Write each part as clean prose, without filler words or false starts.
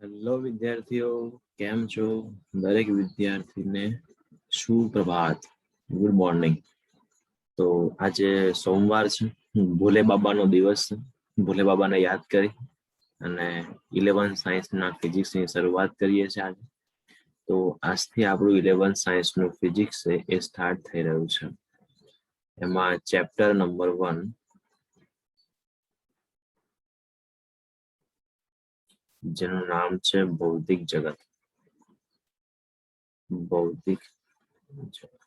Hello વિદ્યાર્થીઓ, કેમ છો? દરેક વિદ્યાર્થીને સુપ્રભાત, ગુડ મોર્નિંગ. તો આજે સોમવાર છે, ભોલે બાબાનો દિવસ છે. ભોલે બાબાને યાદ કરી અને 11 સાયન્સના ફિઝિક્સની શરૂઆત કરીએ છીએ આજે. તો આજથી આપણું 11 સાયન્સનું ફિઝિક્સ છે એ સ્ટાર્ટ થઈ રહ્યું છે. એમાં ચેપ્ટર નંબર 1 જેનું નામ છે ભૌતિક જગત. ભૌતિક જગત.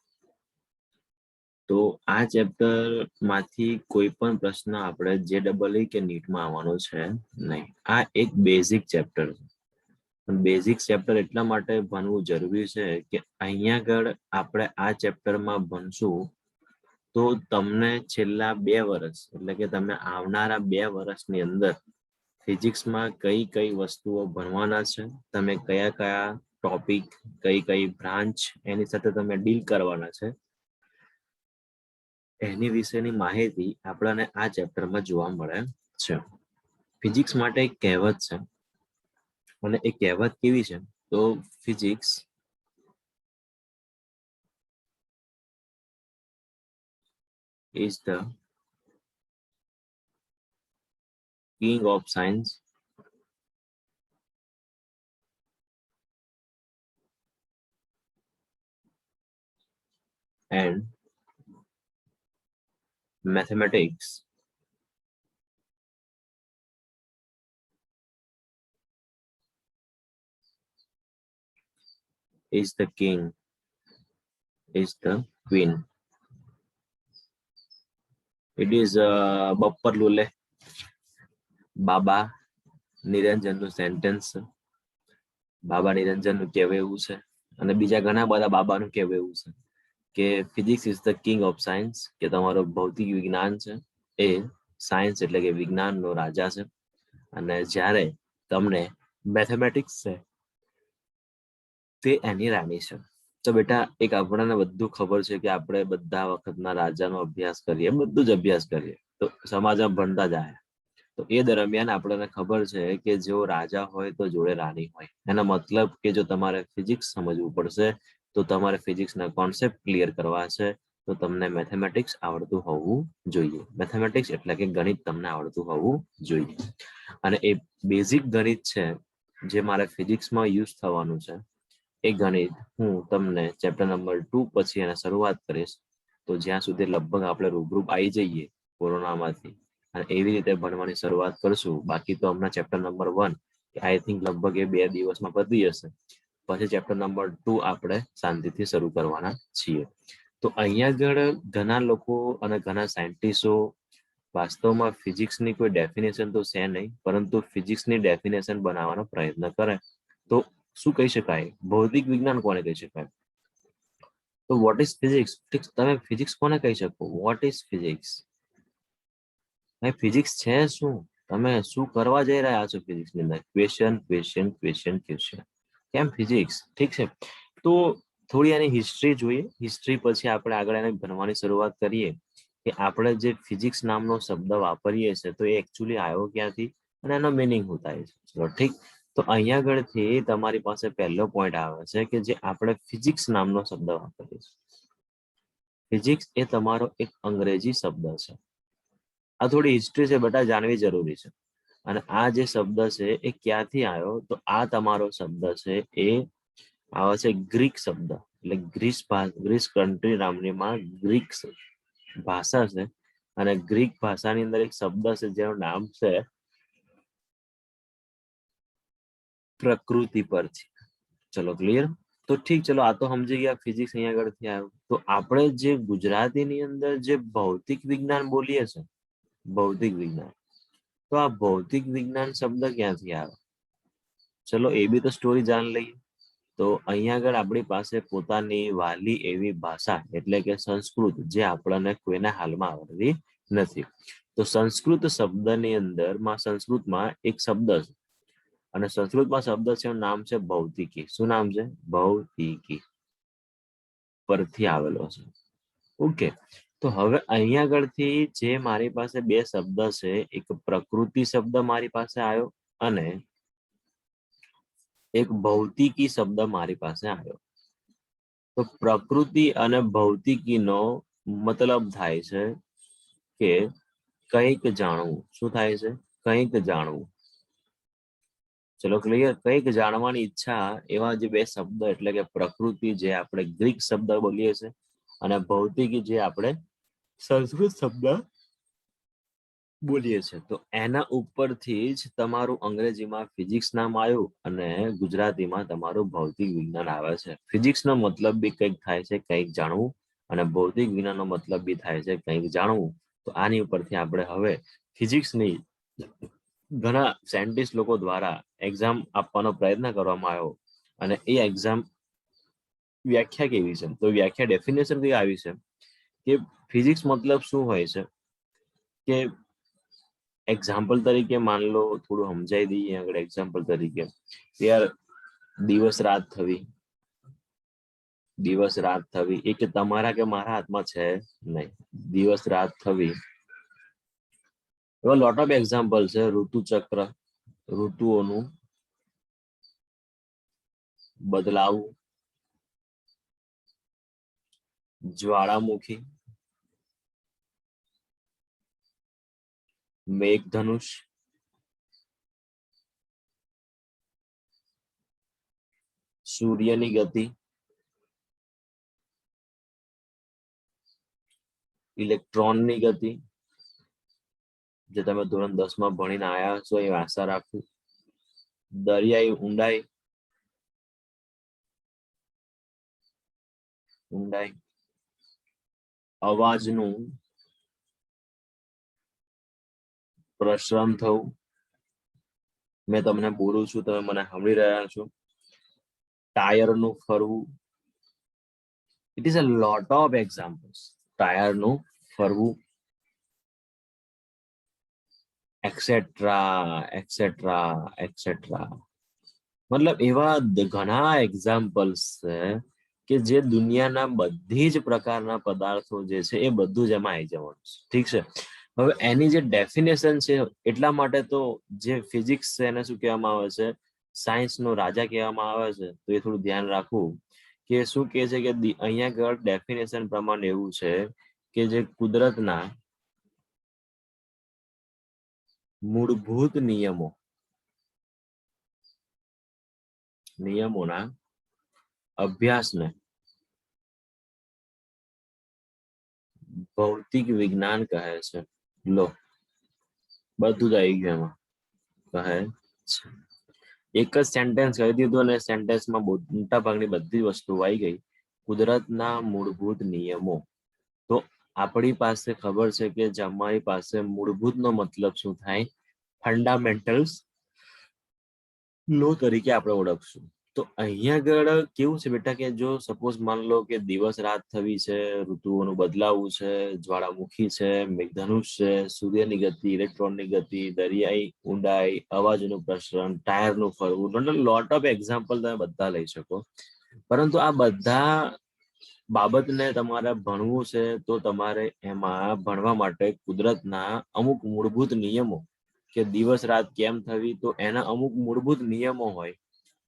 તો આ ચેપ્ટર માંથી કોઈ પણ પ્રશ્ન આપણે JEE કે નીટમાં આવવાનો છે નહીં. આ એક બેઝિક ચેપ્ટર છે. બેઝિક ચેપ્ટર એટલા માટે ભણવું જરૂરી છે કે અહીંયા આગળ આપણે આ ચેપ્ટરમાં ભણશું તો તમને છેલ્લા 2 વર્ષ એટલે કે તમે આવનારા 2 વર્ષની અંદર ફિઝિક્સમાં કઈ કઈ વસ્તુઓ ભણવાના છે, તમે કયા કયા ટોપિક, કઈ બ્રાન્ચ એની સાથે તમે ડીલ કરવાના છે, એની વિશેની માહિતી આપણને આ ચેપ્ટરમાં જોવા મળે છે. ફિઝિક્સ માટે એક કહેવત છે અને એ કહેવત કેવી છે તો physics is the king of science and mathematics is the king, is the queen. It is બપ્પર લુલે બાબા નિરંજનનું સેન્ટેન્સ છે. બાબા નિરંજનનું કહેવું એવું છે અને બીજા ઘણા બધા બાબાનું કહેવું એવું છે કે physics is the king of science, કે તમારો ભૌતિક વિજ્ઞાન છે એ સાયન્સ એટલે કે વિજ્ઞાનનો રાજા છે. અને જ્યારે તમને મેથેમેટિક્સ છે તે એની રાણી છે. તો બેટા એક આપણને બધું ખબર છે કે આપણે બધા વખતના રાજાનો અભ્યાસ કરીએ, બધું જ અભ્યાસ કરીએ તો સમાજમાં ભણતા જાય. તો એ દરમિયાન આપણને ખબર છે કે જો રાજા હોય તો જોડે રાણી હોય. એનો મતલબ કે જો તમારે ફિઝિક્સ સમજવું પડશે તો તમારે ફિઝિક્સના કોન્સેપ્ટ ક્લિયર કરવા છે તો તમને મેથેમેટિક્સ આવડતું હોવું જોઈએ. મેથેમેટિક્સ એટલે કે ગણિત તમને આવડતું હોવું જોઈએ. અને એ બેઝિક ગણિત છે જે મારે ફિઝિક્સમાં યુઝ થવાનું છે. એ ગણિત હું તમને ચેપ્ટર નંબર 2 પછી એને શરૂઆત કરીશ. તો જ્યાં સુધી લગભગ આપણે રૂબરૂપ આવી જઈએ કોરોનામાંથી અને એવી રીતે ભણવાની શરૂઆત કરશું. બાકી તો હમણાં ચેપ્ટર નંબર 1 આઈ થિંક લગભગ એ 2 દિવસમાં પતી જશે. પછી ચેપ્ટર નંબર 2 આપણે શાંતિથી શરૂ કરવાના છીએ. તો અહીંયા આગળ ઘણા લોકો અને ઘણા સાયન્ટિસ્ટો વાસ્તવમાં ફિઝિક્સની કોઈ ડેફિનેશન તો છે નહીં, પરંતુ ફિઝિક્સની ડેફિનેશન બનાવવાનો પ્રયત્ન કરે. તો શું કહી શકાય? ભૌતિક વિજ્ઞાન કોને કહી શકાય? તો વોટ ઇઝ ફિઝિક્સ? તમે ફિઝિક્સ કોને કહી શકો? What is physics? ફિઝિક્સ છે શું? તમે શું કરવા જઈ રહ્યા છો ફિઝિક્સની અંદર? ક્વેશ્ચન. કેમ ફિઝિક્સ? ઠીક છે, તો થોડી એની હિસ્ટ્રી જોઈએ. હિસ્ટ્રી પછી આપણે આગળ એને ભણવાની શરૂઆત કરીએ કે આપણે જે ફિઝિક્સ નામનો શબ્દ વાપરીએ છીએ તો એ એકચ્યુઅલી આવ્યો ક્યાંથી અને એનો મિનિંગ શું થાય છે. ચલો ઠીક, તો અહીંયા આગળથી તમારી પાસે પહેલો પોઈન્ટ આવે છે કે જે આપણે ફિઝિક્સ નામનો શબ્દ વાપરીએ છીએ. ફિઝિક્સ એ તમારો એક અંગ્રેજી શબ્દ છે. આ થોડી હિસ્ટ્રી છે બેટા, જાણવી જરૂરી છે. અને આ જે શબ્દ છે એ ક્યાંથી આવ્યો? તો આ તમારો શબ્દ છે એ આવે છે ગ્રીક શબ્દ, એટલે ગ્રીસ કન્ટ્રી નામનીમાં ગ્રીક ભાષા છે. અને ગ્રીક ભાષાની અંદર એક શબ્દ છે જેનું નામ છે પ્રકૃતિ પરથી. ચલો ક્લિયર? તો ઠીક, ચલો આ તો સમજી ગયા ફિઝિક્સ અહીંયા આગળથી આવ્યું. તો આપણે જે ગુજરાતીની અંદર જે ભૌતિક વિજ્ઞાન બોલીએ છીએ, ભૌતિક વિજ્ઞાન, તો આ ભૌતિક વિજ્ઞાન શબ્દ ક્યાંથી આવે? ચલો એ બી તો સ્ટોરી જાણ લઈએ. તો અહીંયા આગળ આપણી પાસે પોતાની વાલી એવી ભાષા એટલે કે સંસ્કૃત, જે આપણને કોઈને હાલમાં આવડતી નથી. તો સંસ્કૃત શબ્દની અંદર સંસ્કૃતમાં એક શબ્દ છે અને સંસ્કૃતમાં શબ્દ છે એનું નામ છે ભૌતિકી. શું નામ છે? ભૌતિકી પરથી આવેલો છે. ઓકે, તો હવે અહીંયા આગળથી જે મારી પાસે બે શબ્દ છે, એક પ્રકૃતિ શબ્દ મારી પાસે આવ્યો અને એક ભૌતિકી શબ્દ મારી પાસે આવ્યો, તો પ્રકૃતિ અને ભૌતિકીનો મતલબ થાય છે કે કંઈક જાણવું. શું થાય છે? કંઈક જાણવું. ચલો ક્લિયર. કંઈક જાણવાની ઈચ્છા, એવા જે બે શબ્દ એટલે કે પ્રકૃતિ જે આપણે ગ્રીક શબ્દ બોલીએ છીએ અને ભૌતિકી જે આપણે સંસ્કૃત શબ્દ બોલીએ છીએ. તો એના ઉપરથી જ તમારું અંગ્રેજીમાં ફિઝિક્સ નામ આવ્યું અને ગુજરાતીમાં તમારું ભૌતિક વિજ્ઞાન આવે છે. ફિઝિક્સનો મતલબ બી કંઈક થાય છે કંઈક જાણવું, અને ભૌતિક વિજ્ઞાનનો મતલબ બી થાય છે કંઈક જાણવું. તો આની ઉપરથી આપણે હવે ફિઝિક્સની ઘણા સાયન્ટિસ્ટ લોકો દ્વારા એક્ઝામ આપવાનો પ્રયત્ન કરવામાં આવ્યો, અને એ એક્ઝામ વ્યાખ્યા કેવી છે? તો વ્યાખ્યા ડેફિનેશન કઈ આવી છે કે ફિઝિક્સ મતલબ શું હોય છે કે એક્ઝામ્પલ તરીકે માન લો, થોડું સમજાઈ દઈએ આગળ. એક્ઝામ્પલ તરીકે યાર, દિવસ રાત થવી, દિવસ રાત થવી એ કે તમારા કે મારા હાથમાં છે નહીં. દિવસ રાત થવી, એવા લોટ ઓફ એક્ઝામ્પલ છે. ઋતુચક્ર, ઋતુઓનું બદલાવું, જ્વાળામુખી, મેઘધનુષ, સૂર્યની ગતિ, ઇલેક્ટ્રોનની ગતિ, જે તમે ધોરણ 10 માં ભણીને આવ્યા છો એ આશા રાખું. દરિયાઈ ઊંડાઈ, ઊંડાઈ, અવાજનું પ્રસરણ થવું. મેં તમને બોલું છું, તમે મને સાંભળી રહ્યા છો. ટાયરનું ફરવું. It is a lot of examples. ટાયરનું ફરવું, એક્સેટ્રા એક્સેટ્રા એક્સેટ્રા. મતલબ એવા ઘણા એક્ઝામ્પલ્સ છે કે જે દુનિયાના બધી જ પ્રકારના પદાર્થો જે છે એ બધું જ એમાં આવી જવાનું છે. ઠીક છે. હવે એની જે ડેફિનેશન છે, એટલા માટે તો જે ફિઝિક્સ છે એને શું કહેવામાં આવે છે? સાયન્સ નો રાજા કહેવામાં આવે છે. તો એ થોડું ધ્યાન રાખવું કે શું કહે છે કે અહીંયા આગળ ડેફિનેશન પ્રમાણે એવું છે કે જે કુદરતના મૂળભૂત નિયમોના અભ્યાસને ભૌતિક વિજ્ઞાન કહે છે. લો, બધું જ આવી ગયું એમાં. કહે છે. એક જ સેન્ટેન્સ કહી દીધું અને સેન્ટેન્સમાં મોટા ભાગની બધી વસ્તુ આવી ગઈ. કુદરતના મૂળભૂત નિયમો. તો આપણી પાસે ખબર છે કે અમારી પાસે મૂળભૂતનો મતલબ શું થાય? ફંડામેન્ટલ્સ લો તરીકે આપણે ઓળખશું. તો અહીંયા આગળ કેવું છે બેટા કે જો સપોઝ માન લો કે દિવસ રાત થવી છે, ઋતુઓનું બદલાવું છે, જ્વાળામુખી છે, મેઘધનુષ છે, સૂર્યની ગતિ, ઇલેક્ટ્રોનની ગતિ, દરિયાઈ ઊંડાઈ, અવાજનું પ્રસરણ, ટાયરનું ફરવું. મતલબ લોટ ઓફ એક્ઝામ્પલ તમે બધા લઈ શકો. પરંતુ આ બધા બાબતને તમારે ભણવું છે તો તમારે એમાં ભણવા માટે કુદરતના અમુક મૂળભૂત નિયમો, કે દિવસ રાત કેમ થવી, તો એના અમુક મૂળભૂત નિયમો હોય.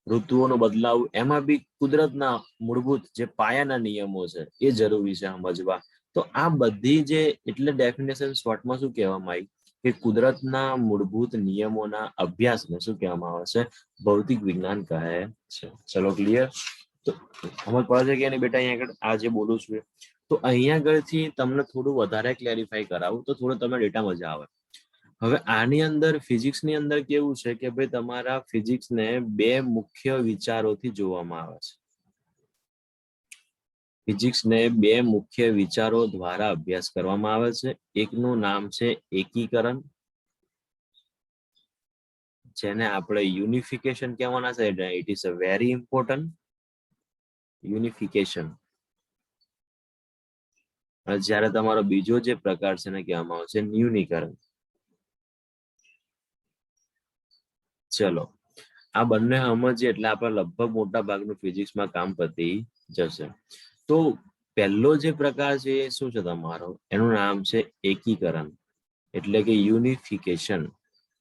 ઋતુઓનો બદલાવ, એમાં બી કુદરતના મૂળભૂત જે પાયાના નિયમો છે એ જરૂરી છે સમજવા. તો આ બધી જે એટલે ડેફિનેશન શોર્ટમાં શું કહેવામાં આવી કે કુદરતના મૂળભૂત નિયમોના અભ્યાસને શું કહેવામાં આવે છે? ભૌતિક વિજ્ઞાન કહે છે. ચલો ક્લિયર. તો સમજ પડે છે કે નહીં બેટા? અહીંયા આગળ આ જે બોલું છું તો અહીંયા આગળથી તમને થોડું વધારે ક્લેરિફાઈ કરાવું તો થોડું તમને ડેટા મજા આવે. હવે આની અંદર ફિઝિક્સની અંદર કેવું છે કે ભાઈ તમારા ફિઝિક્સને બે મુખ્ય વિચારોથી જોવામાં આવે છે. ફિઝિક્સને બે મુખ્ય વિચારો દ્વારા અભ્યાસ કરવામાં આવે છે. એકનું નામ છે એકીકરણ, જેને આપણે યુનિફિકેશન કહેવાના છે. It is a very important unification. જ્યારે તમારો બીજો જે પ્રકાર છે એને કહેવામાં આવે છે ન્યુનીકરણ. ચલો, આ બંને સમજીએ એટલે આપણે લગભગ મોટા ભાગનું ફિઝિક્સમાં કામ પતી જશે. તો પહેલો જે પ્રકાર છે એ શું છે તમારો? એનું નામ છે એકીકરણ, એટલે કે યુનિફિકેશન.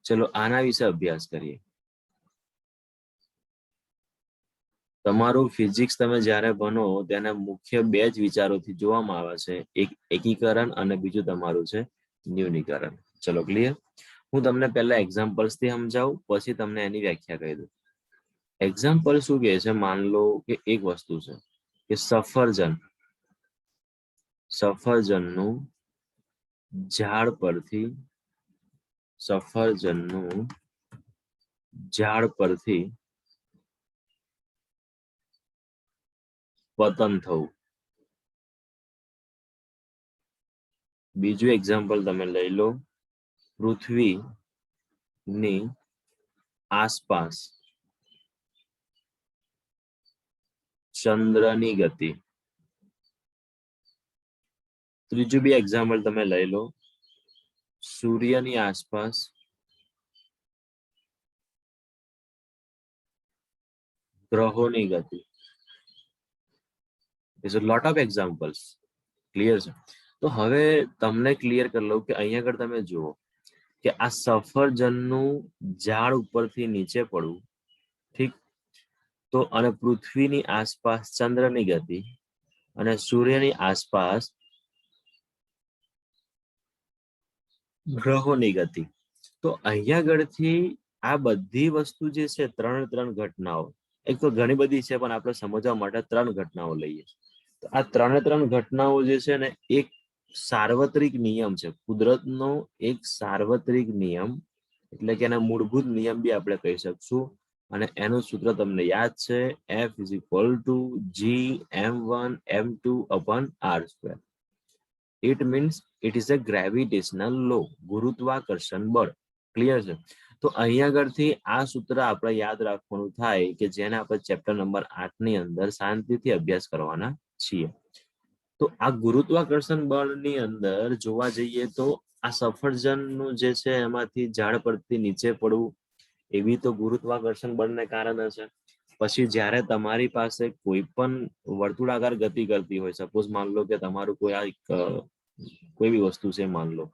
ચલો આના વિશે અભ્યાસ કરીએ. તમારું ફિઝિક્સ તમે જ્યારે ભણો તેના મુખ્ય બે જ વિચારોથી જોવામાં આવે છે, એક એકીકરણ અને બીજું તમારું છે ન્યૂનીકરણ. ચલો ક્લિયર. હું તમને પહેલા એક્ઝામ્પલ્સ થી સમજાવું, પછી તમને એની વ્યાખ્યા કહી દઉં. એક્ઝામ્પલ શું કહે છે? માન લો કે એક વસ્તુ છે કે સફરજનનું ઝાડ પરથી પતન થવું. બીજું એક્ઝામ્પલ તમે લઈ લો, પૃથ્વીની આસપાસ ચંદ્રની ગતિ. ત્રીજું બી એક્ઝામ્પલ તમે લઈ લો, સૂર્યની આસપાસ ગ્રહોની ગતિ. There's a lot of examples. Clear છે? તો હવે તમને ક્લિયર કરી લઉં કે અહીંયા આગળ તમે જુઓ કે આ સફરજનનું ઝાડ ઉપરથી નીચે પડવું, ઠીક, તો અને પૃથ્વીની આસપાસ ચંદ્રની ગતિ અને સૂર્યની આસપાસ ગ્રહોની ગતિ. તો અહીંયા આગળથી આ બધી વસ્તુ જે છે, ત્રણ ઘટનાઓ, એક તો ઘણી બધી છે પણ આપણે સમજવા માટે ત્રણ ઘટનાઓ લઈએ. તો આ ત્રણ ઘટનાઓ જે છે ને, એક સાર્વત્રિક નિયમ છે, કુદરતનો એક સાર્વત્રિક નિયમ, એટલે કે એના મૂળભૂત નિયમ બી આપણે કહી શકશું. અને એનું સૂત્ર તમને યાદ છે, F=GM1m2/r². It means it is a gravitational law, ગુરુત્વાકર્ષણ બળ. ક્લિયર છે? તો અહીંયા આગળથી આ સૂત્ર આપણે યાદ રાખવાનું થાય કે જેને આપણે ચેપ્ટર નંબર 8 ની અંદર શાંતિથી અભ્યાસ કરવાના છીએ. તો આ ગુરુત્વાકર્ષણ બળની અંદર જોવા જઈએ તો આ સફરજનનું જે છે એમાંથી ઝાડ પરથી નીચે પડવું, એવી તો ગુરુત્વાકર્ષણ બળને કારણે છે. પછી જ્યારે તમારી પાસે કોઈ પણ વર્તુળાકાર ગતિ કરતી હોય, સપોઝ માન લો કે તમારું કોઈ બી વસ્તુ છે માન લો,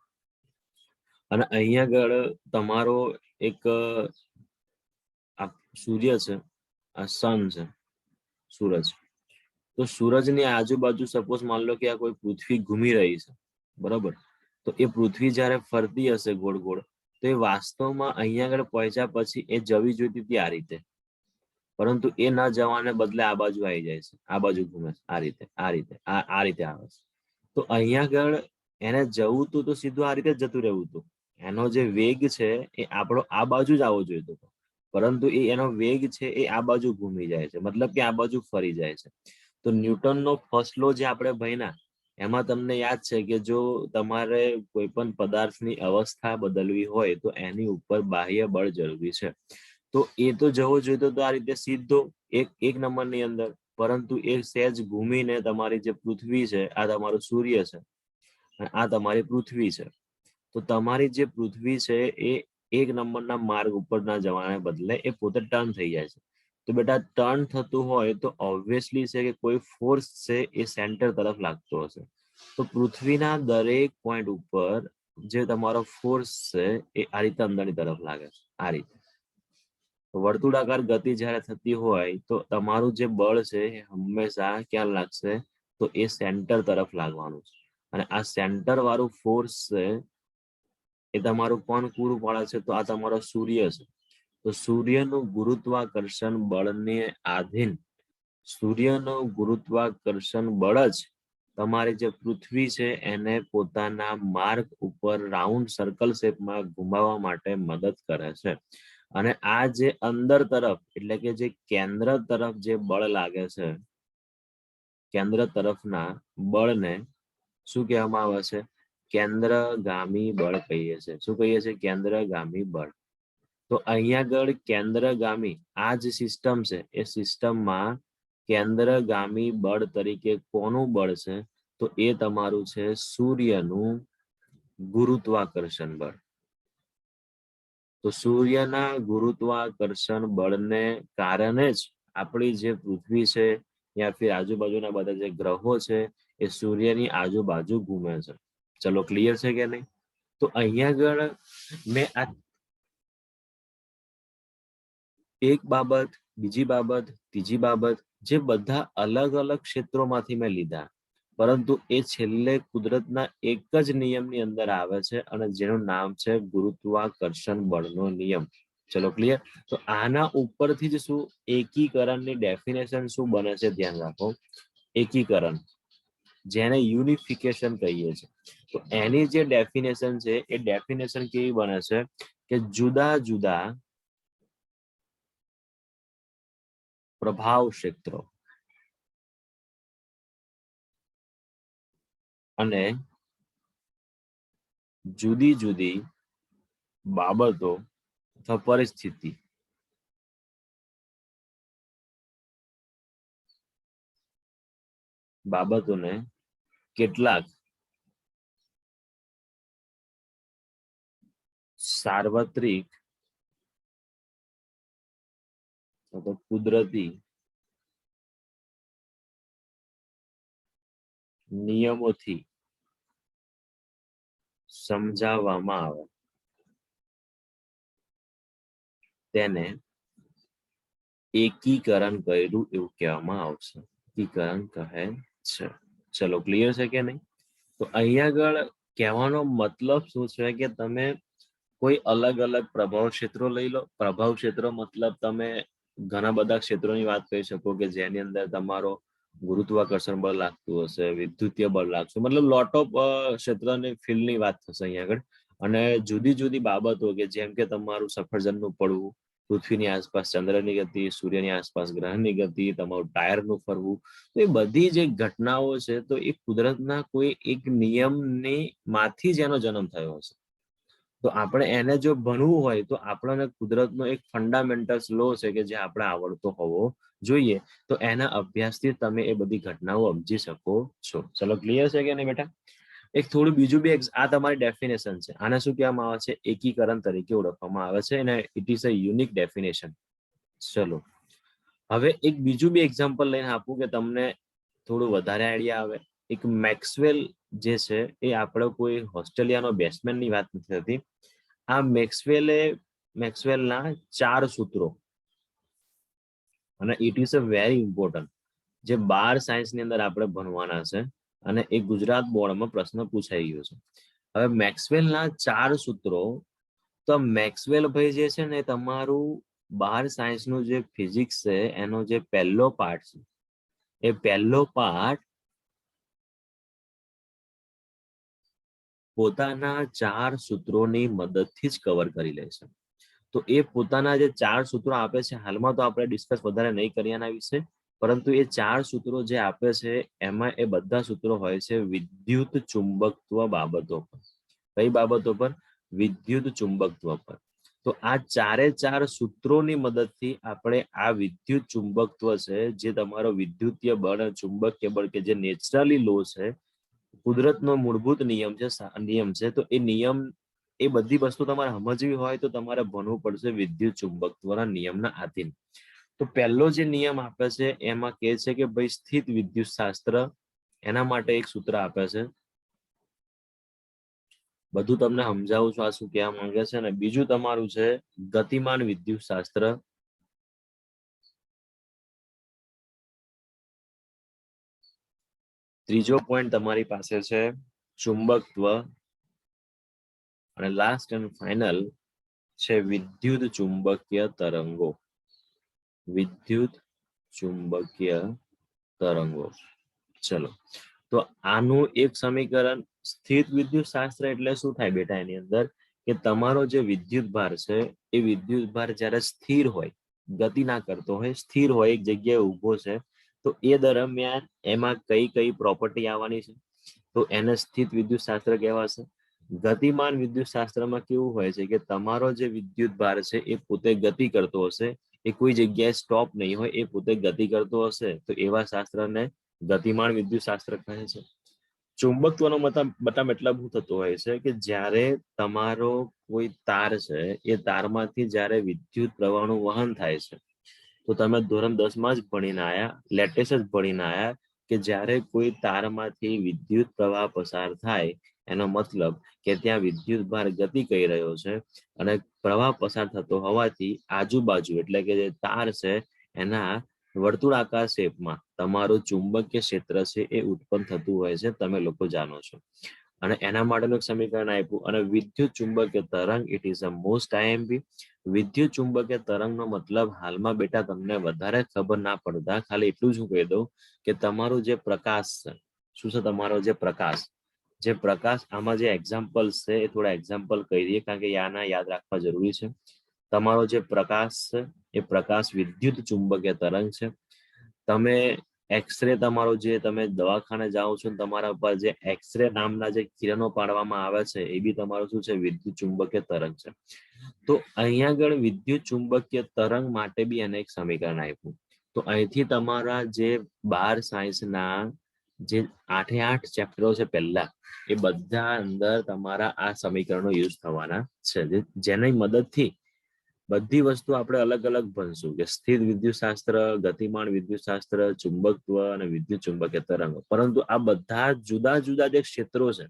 અને અહીંયા આગળ તમારો એક સૂર્ય છે, આ સન છે, સૂરજ. તો સૂરજની આજુબાજુ સપોઝ માન લો કે આ કોઈ પૃથ્વી ઘૂમી રહી છે, બરોબર? તો એ પૃથ્વી જ્યારે ફરતી હશે ગોળ ગોળ, તો એ વાસ્તવમાં અહીંયા આગળ પહોંચ્યા પછી એ જવી જોઈતી હતી આ રીતે, પરંતુ એ ન જવાને બદલે આ બાજુ આવી જાય છે, આ બાજુ ઘૂમે છે, આ રીતે આવે છે. તો અહીંયા આગળ એને જવું હતું તો સીધું આ રીતે જતું રહેવું હતું. એનો જે વેગ છે એ આપણો આ બાજુ જ આવવો જોઈતો હતો, પરંતુ એનો વેગ છે એ આ બાજુ ઘૂમી જાય છે, મતલબ કે આ બાજુ ફરી જાય છે. તો ન્યૂટનનો ફર્સ્ટ લો જે આપણે ભણ્યા, એમાં તમને યાદ છે કે જો તમારે કોઈ પણ પદાર્થની અવસ્થા બદલવી હોય તો એની ઉપર બાહ્ય બળ જરૂરી છે. તો એ તો જવો જોઈતો તો આ રીતે સીધો એક નંબરની અંદર, પરંતુ એ સહેજ ઘૂમીને તમારી જે પૃથ્વી છે, આ તમારું સૂર્ય છે અને આ તમારી પૃથ્વી છે, તો તમારી જે પૃથ્વી છે એ એક નંબરના માર્ગ ઉપર ના જવાને બદલે એ પોતે ટર્ન થઈ જાય છે. તો બેટા ટર્ન થતું હોય તો ઓબ્વિયસલી છે કે કોઈ ફોર્સ છે એ સેન્ટર તરફ લાગતો હશે. તો પૃથ્વીના દરેક પોઈન્ટ ઉપર જે તમારો ફોર્સ છે એ આ રીતે અંદરની તરફ લાગે છે, આ રીતે. વર્તુળાકાર ગતિ જ્યારે થતી હોય તો તમારું જે બળ છે એ હંમેશા ક્યાં લાગશે? તો એ સેન્ટર તરફ લાગવાનું છે. અને આ સેન્ટર વાળું ફોર્સ છે એ તમારું કોણ પૂરું પાડે છે? તો આ તમારો સૂર્ય છે. તો સૂર્યનું ગુરુત્વાકર્ષણ બળને આધીન, સૂર્યનું ગુરુત્વાકર્ષણ બળ જ તમારી જે પૃથ્વી છે એને પોતાના માર્ગ ઉપર રાઉન્ડ સર્કલ શેપમાં ઘુમાવવા માટે મદદ કરે છે. અને આ જે અંદર તરફ, એટલે કે જે કેન્દ્ર તરફ જે બળ લાગે છે, કેન્દ્ર તરફના બળને શું કહેવામાં આવે છે? કેન્દ્રગામી બળ કહીએ છીએ. શું કહીએ છીએ? કેન્દ્રગામી બળ. તો અહીંયા આગળ કેન્દ્રગામી આ જે સિસ્ટમ છે એ સિસ્ટમમાં કેન્દ્રગામી બળ તરીકે કોનું બળ છે? તો એ તમારું છે સૂર્યનું ગુરુત્વાકર્ષણ બળ. તો સૂર્યના ગુરુત્વાકર્ષણ બળને કારણે જ આપણી જે પૃથ્વી છે યા ફિર આજુબાજુના બધા જે ગ્રહો છે એ સૂર્યની આજુબાજુ ઘૂમે છે. ચલો ક્લિયર છે કે નહીં? તો અહીંયા આગળ મેં આ એક બાબત, બીજી બાબત, ત્રીજી બાબત, જે બધા અલગ અલગ ક્ષેત્રોમાંથી મેં લીધા, પરંતુ એ છેલ્લે કુદરતના એક જ નિયમની અંદર આવે છે અને જેનું નામ છે ગુરુત્વાકર્ષણ બળનો નિયમ. ચલો ક્લિયર. તો આના ઉપરથી જ શું એકીકરણની ડેફિનેશન શું બને છે ધ્યાન રાખો. એકીકરણ, જેને યુનિફિકેશન કહીએ છીએ, તો એની જે ડેફિનેશન છે એ ડેફિનેશન કેવી બને છે કે જુદા જુદા પ્રભાવ ક્ષેત્રો અને જુદી જુદી બાબતો અથવા પરિસ્થિતિ બાબતોને કેટલાક સાર્વત્રિક અથવા કુદરતી નિયમોથી સમજાવવામાં આવે તેને એકીકરણ કર્યું એવું કહેવામાં આવશે. એકીકરણ કહે છે. ચલો ક્લિયર છે કે નહીં? તો અહીંયા આગળ કહેવાનો મતલબ શું છે કે તમે કોઈ અલગ અલગ પ્રભાવ ક્ષેત્રો લઈ લો. પ્રભાવ ક્ષેત્ર મતલબ તમે ઘણા બધા ક્ષેત્રોની વાત કરી શકો કે જેની અંદર તમારો ગુરુત્વાકર્ષણ બળ લાગતું હશે, વિદ્યુતીય બળ લાગશે, મતલબ લોટ ઓફ ક્ષેત્રની ફિલ્ડની વાત થશે અહીંયા આગળ. અને જુદી જુદી બાબતો કે જેમ કે તમારું સફરજનનું પડવું, પૃથ્વીની આસપાસ ચંદ્રની ગતિ, સૂર્યની આસપાસ ગ્રહની ગતિ, તમારું ટાયરનું ફરવું, તો એ બધી જે ઘટનાઓ છે તો એ કુદરતના કોઈ એક નિયમની માંથી જ એનો જન્મ થયો હશે. તો આપણે એને જો ભણવું હોય તો આપણને કુદરતનો એક ફંડામેન્ટલ લો છે કે જે આપણે આવડતો હોવો જોઈએ. તો એના અભ્યાસથી તમે એ બધી ઘટનાઓ સમજી શકો છો. ચલો ક્લિયર છે કે નહીં બેટા? એક થોડું બીજું બી આ તમારી ડેફિનેશન છે. આને શું કહેવામાં આવે છે? એકીકરણ તરીકે ઓળખવામાં આવે છે અને it is a unique definition. ચલો હવે એક બીજું બી એક્ઝામ્પલ લઈને આપું કે તમને થોડું વધારે આઈડિયા આવે. એક મેક્સવેલ જે છે એ આપણો કોઈ ઓસ્ટ્રેલિયાનો બેટ્સમેનની વાત નથી થતી. આ મેક્સવેલના 4 સૂત્રો, અને it is a very important, જે 12 સાયન્સની અંદર આપણે ભણવાના છે અને એ ગુજરાત બોર્ડમાં પ્રશ્ન પૂછાઈ ગયો છે. હવે મેક્સવેલના 4 સૂત્રો, તો મેક્સવેલ ભાઈ જે છે ને તમારું 12 સાયન્સનું જે ફિઝિક્સ છે એનો જે પહેલો પાર્ટ છે, એ પહેલો પાર્ટ પોતાના 4 સૂત્રોની મદદથી જ કવર કરી લે છે. તો એ પોતાના જે 4 સૂત્રો આપે છે, હાલમાં તો આપણે ડિસ્કસ વધારે નહીં કરીએ એના વિશે, પરંતુ એ 4 સૂત્રો જે આપે છે એમાં એ બધા સૂત્રો હોય છે વિદ્યુત ચુંબકત્વ બાબતો પર. કઈ બાબતો પર? વિદ્યુત ચુંબકત્વ પર. તો આ 4 સૂત્રોની મદદથી આપણે આ વિદ્યુત ચુંબકત્વ છે, જે તમારો વિદ્યુતીય બળ, ચુંબકીય બળ કે જે નેચરલી લો છે, કુદરતનો મૂળભૂત નિયમ છે, તો એ નિયમ, એ બધી વસ્તુ તમારે સમજવી હોય તો તમારે ભણવું પડશે વિદ્યુત ચુંબકત્વના નિયમના આધીન. તો પહેલો જે નિયમ આપે છે એમાં કહે છે કે ભાઈ સ્થિત વિદ્યુત શાસ્ત્ર, એના માટે એક સૂત્ર આપે છે. બધું તમને સમજાવું છું આ શું કહેવા માંગે છે. અને બીજું તમારું છે ગતિમાન વિદ્યુત શાસ્ત્ર. ત્રીજો પોઈન્ટ તમારી પાસે છે ચુંબકત્વ, અને લાસ્ટ એન્ડ ફાઇનલ છે વિદ્યુત ચુંબકીય તરંગો. વિદ્યુત ચુંબકીય તરંગો. ચલો, તો આનું એક સમીકરણ, સ્થિત વિદ્યુત શાસ્ત્ર એટલે શું થાય બેટા? એની અંદર કે તમારો જે વિદ્યુત ભાર છે એ વિદ્યુત ભાર જ્યારે સ્થિર હોય, ગતિ ના કરતો હોય, સ્થિર હોય, એક જગ્યાએ ઊભો છે, તો એ દરમિયાન એમાં કઈ કઈ પ્રોપર્ટી આવવાની છે? તો એને સ્થિત વિદ્યુત શાસ્ત્ર કહેવાશે. ગતિમાન વિદ્યુત શાસ્ત્રમાં કેવું હોય છે કે તમારો જે વિદ્યુત ભાર છે એ પોતે ગતિ કરતો હશે, એ કોઈ જગ્યાએ સ્ટોપ નહીં હોય, એ પોતે ગતિ કરતો હશે, તો એવા શાસ્ત્રને ગતિમાન વિદ્યુત શાસ્ત્ર કહે છે. ચુંબકત્વનો મતલબ શું થતો હોય છે કે જ્યારે તમારો કોઈ તાર છે, એ તારમાંથી જ્યારે વિદ્યુત પ્રવાહનું વહન થાય છે, તો તમે ધોરણ 10માં જ ભણીને આયા, લેટેસ્ટ જ ભણીને આયા કે જ્યારે કોઈ તારમાંથી વિદ્યુત પ્રવાહ પસાર થાય એનો મતલબ કે ત્યાં વિદ્યુત ભાર ગતિ કરી રહ્યો છે અને પ્રવાહ પસાર થતો હોવાથી આજુબાજુ એટલે કે જે તાર છે એના વર્તુળાકાર શેપમાં તમારું ચુંબકીય ક્ષેત્ર છે એ ઉત્પન્ન થતું હોય છે, તમે લોકો જાણો છો. અને એના માટેનું એક સમીકરણ આપ્યું. અને વિદ્યુત ચુંબકીય તરંગ it is a most IMP. વિદ્યુત ચુંબકીય તરંગનો મતલબ હાલમાં બેટા તમને વધારે ખબર ના પડતા ખાલી એટલું જ હું કહી દઉં કે તમારું જે પ્રકાશ છે, શું છે તમારો જે પ્રકાશ આમાં જે એક્ઝામ્પલ્સ છે એ થોડા એક્ઝામ્પલ કહી દઈએ કારણ કે યાદ રાખવા જરૂરી છે. તમારો જે પ્રકાશ છે એ પ્રકાશ વિદ્યુત ચુંબકીય તરંગ છે. તમે એક્સરે તમારો જે તમે દવાખાને જાઓ છો તમારા ઉપર જે એક્સરે નામના જે કિરણો પાડવામાં આવે છે એ બી તમારું શું છે વિદ્યુત ચુંબકીય તરંગ છે. તો અહીંયા આગળ વિદ્યુત ચુંબકીય તરંગ માટે બી એને એક સમીકરણ આપ્યું. તો અહીંથી તમારા જે 12 સાયન્સના જે 8 ચેપ્ટરો છે પહેલા એ બધા અંદર તમારા આ સમીકરણો યુઝ થવાના છે, જેની મદદથી બધી વસ્તુ આપણે અલગ અલગ ભણશું કે સ્થિર વિદ્યુતશાસ્ત્ર, ગતિમાન વિદ્યુતશાસ્ત્ર, ચુંબકત્વ અને વિદ્યુત ચુંબકીય તરંગો. પરંતુ આ બધા જુદા જુદા જે ક્ષેત્રો છે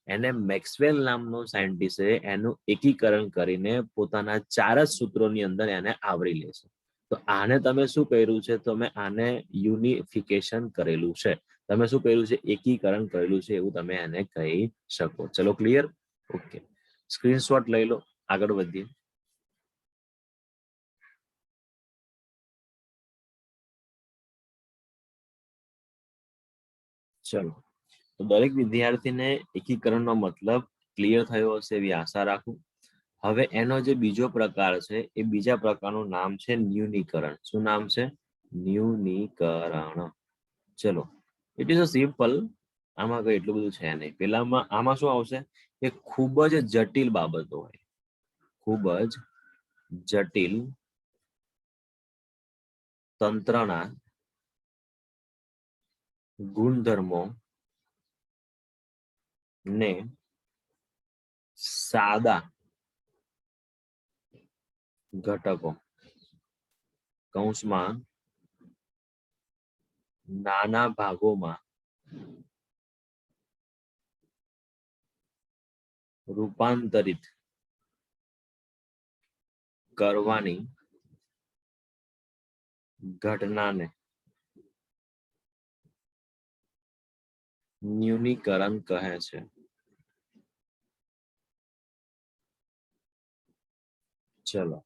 એને મેક્સવેલ નામનો સાયન્ટિસ્ટે એનું એકીકરણ કરીને પોતાના 4 જ સૂત્રોની અંદર એને આવરી લે છે. તો આને તમે શું કર્યું છે? તમે આને યુનિફિકેશન કરેલું છે. તમે શું કર્યું છે? એકીકરણ કરેલું છે એવું તમે એને કહી શકો. ચલો ક્લિયર? ઓકે, સ્ક્રીનશોટ લઈ લો, આગળ વધીએ. ચલો, તો દરેક વિદ્યાર્થીને એકીકરણનો મતલબ ક્લિયર થયો હશે એવી આશા રાખું. હવે એનો જે બીજો પ્રકાર છે એ બીજા પ્રકારનું નામ છે ન્યૂનીકરણ. શું નામ છે? ન્યૂનીકરણ. ચલો, ઇટ ઇઝ અ સિમ્પલ. આમાં કઈ એટલું બધું છે નહીં. પેલામાં આમાં શું આવશે કે ખૂબ જ જટિલ બાબતો હોય, ખૂબ જ જટિલ તંત્રના ગુણધર્મો ને સાદા ઘટકો કૌંસમાં નાના ભાગોમાં રૂપાંતરિત કરવાની ઘટનાને ન્યૂનીકરણ કહે છે. ચલો,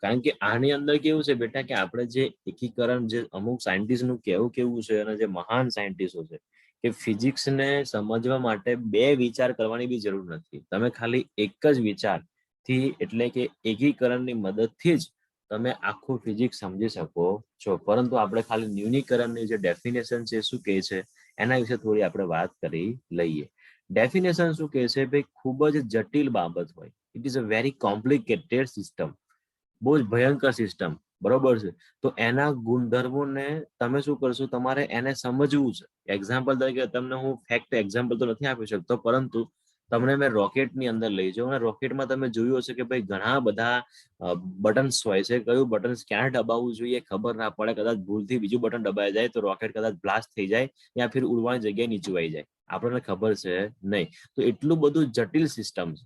કારણ કે આની અંદર કેવું છે બેટા કે આપણે જે એકીકરણ જે અમુક સાયન્ટિસ્ટ નું કેવું છે અને જે મહાન સાયન્ટિસ્ટો છે કે ફિઝિક્સ ને સમજવા માટે બે વિચાર કરવાની બી જરૂર નથી. તમે ખાલી એક જ વિચાર થી એટલે કે એકીકરણની મદદથી જ તમે આખું ફિઝિક્સ સમજી શકો છો. પરંતુ આપણે ખાલી ન્યૂનીકરણની જે ડેફિનેશન છે શું કહે છે એના વિશે થોડી આપણે વાત કરી લઈએ. ડેફિનેશન શું કહે છે? ભાઈ ખૂબ જ જટિલ બાબત હોય, it is a very complicated system, બહુ જ ભયંકર સિસ્ટમ, બરોબર છે. તો એના ગુણધર્મોને તમે શું કરશો? તમારે એને સમજવું છે. એક્ઝામ્પલ તરીકે તમને હું ફેક્ટ એક્ઝામ્પલ તો નથી આપી શકતો, પરંતુ તમને મેં રોકેટની અંદર લઈ જાઉં અને રોકેટમાં તમે જોયું હશે કે ભાઈ ઘણા બધા બટન્સ હોય છે. કયું બટન ક્યાં દબાવવું જોઈએ ખબર ના પડે, કદાચ ભૂલથી બીજું બટન દબાઈ જાય તો રોકેટ કદાચ બ્લાસ્ટ થઈ જાય યા ફિર ઉડવાની જગ્યાએ નીચે આવી જાય, આપણને ખબર છે નહીં. તો એટલું બધું જટિલ સિસ્ટમ છે.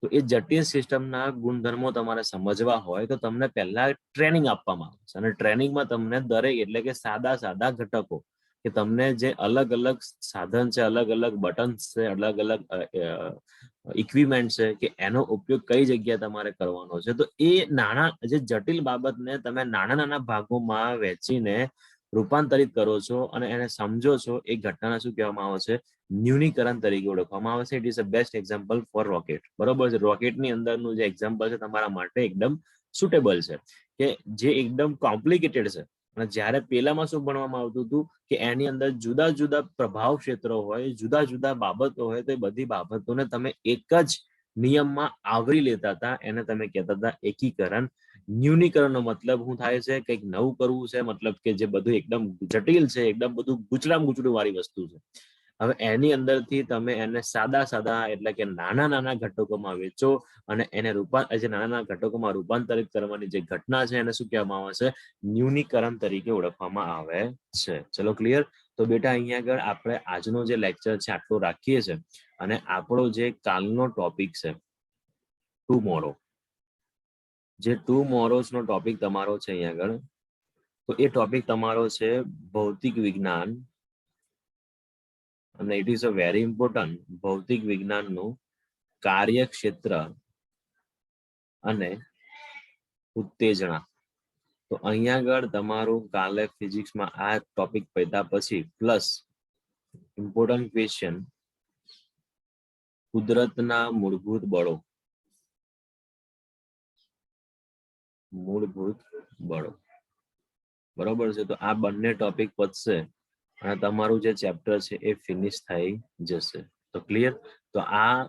તો એ જટિલ સિસ્ટમના ગુણધર્મો તમારે સમજવા હોય તો તમને પહેલા ટ્રેનિંગ આપવામાં આવે છે. અને ટ્રેનિંગમાં તમને દરેક એટલે કે સાદા ઘટકો કે તમને જે અલગ અલગ સાધન છે, અલગ અલગ બટન્સ છે, અલગ અલગ ઇક્વિપમેન્ટ છે કે એનો ઉપયોગ કઈ જગ્યાએ તમારે કરવાનો છે. તો એ નાના જે જટિલ બાબતને તમે નાના ભાગોમાં વહેંચીને રૂપાંતરિત કરો છો અને એને સમજો છો. એ ઘટનાને શું કહેવામાં આવે છે? ન્યૂનીકરણ તરીકે ઓળખવામાં આવે છે. It is a best example for rocket. બરોબર છે. રોકેટની અંદરનું જે એક્ઝામ્પલ છે તમારા માટે એકદમ સુટેબલ છે કે જે એકદમ કોમ્પ્લિકેટેડ છે. અને જ્યારે પેલામાં શું ભણવામાં આવતું હતું કે એની અંદર જુદા જુદા પ્રભાવ ક્ષેત્રો હોય, જુદા જુદા બાબતો હોય, તો એ બધી બાબતોને તમે એક જ નિયમમાં આવરી લેતા હતા. એને તમે કહેતા હતા એકીકરણ. ન્યૂનીકરણનો મતલબ શું થાય છે? કંઈક નવું કરવું છે, મતલબ કે જે બધું એકદમ જટિલ છે, એકદમ બધું ગૂંચળામ વાળી વસ્તુ છે. હવે એની અંદરથી તમે એને સાદા એટલે કે નાના ઘટકોમાં વેચો અને એને નાના ઘટકોમાં રૂપાંતરિત કરવાની જે ઘટના છે એને શું કહેવામાં આવે છે? ન્યૂનીકરણ તરીકે ઓળખવામાં આવે છે. ચલો ક્લિયર? તો બેટા અહીંયા આગળ આપણે આજનો જે લેક્ચર છે આટલો રાખીએ છીએ અને આપણો જે કાલનો ટોપિક છે ટુમોરો, જે ટુમોરોઝ નો ટોપિક તમારો છે અહીંયા આગળ, તો એ ટોપિક તમારો છે ભૌતિક વિજ્ઞાન, અને it is a very important, ભૌતિક વિજ્ઞાનનું કાર્યક્ષેત્ર અને ઉત્તેજના. તો અહીંયા આગળ તમારું કાલે ફિઝિક્સમાં આ ટોપિક પૈતા પછી પ્લસ ઇમ્પોર્ટન્ટ ક્વેશ્ચન કુદરતના મૂળભૂત બળો, મૂળભૂત બળો, બરોબર છે. તો આ બંને ટોપિક પતશે અને તમારું જે ચેપ્ટર છે એ ફિનિશ થઈ જશે. તો ક્લિયર. તો આ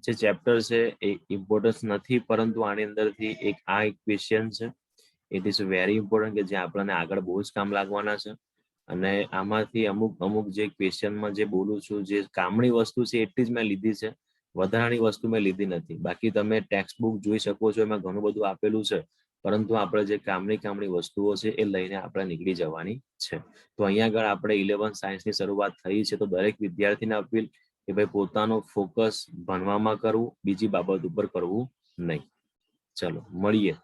જે ચેપ્ટર છે એ ઇમ્પોર્ટન્સ નથી, પરંતુ આની અંદરથી એક આ એક ક્વેશ્ચન છે, ઇટ ઇઝ વેરી ઇમ્પોર્ટન્ટ, કે જે આપણને આગળ બહુ જ કામ લાગવાના છે. અને આમાંથી અમુક જે ક્વેશ્ચનમાં જે બોલું છું, જે કામની વસ્તુ છે એટલી જ મેં લીધી છે, વધારાની વસ્તુ મેં લીધી નથી. બાકી તમે ટેક્સ્ટ બુક જોઈ શકો છો, એમાં ઘણું બધું આપેલું છે, પરંતુ આપણે જે કામની વસ્તુઓ છે એ લઈને આપણે નીકળી જવાની છે. તો અહીંયા આગળ આપણે 11 સાયન્સની શરૂઆત થઈ છે, તો દરેક વિદ્યાર્થીને અપીલ કે ભાઈ પોતાનો ફોકસ ભણવામાં કરવું, બીજી બાબત ઉપર કરવું નહીં. ચલો મળીએ.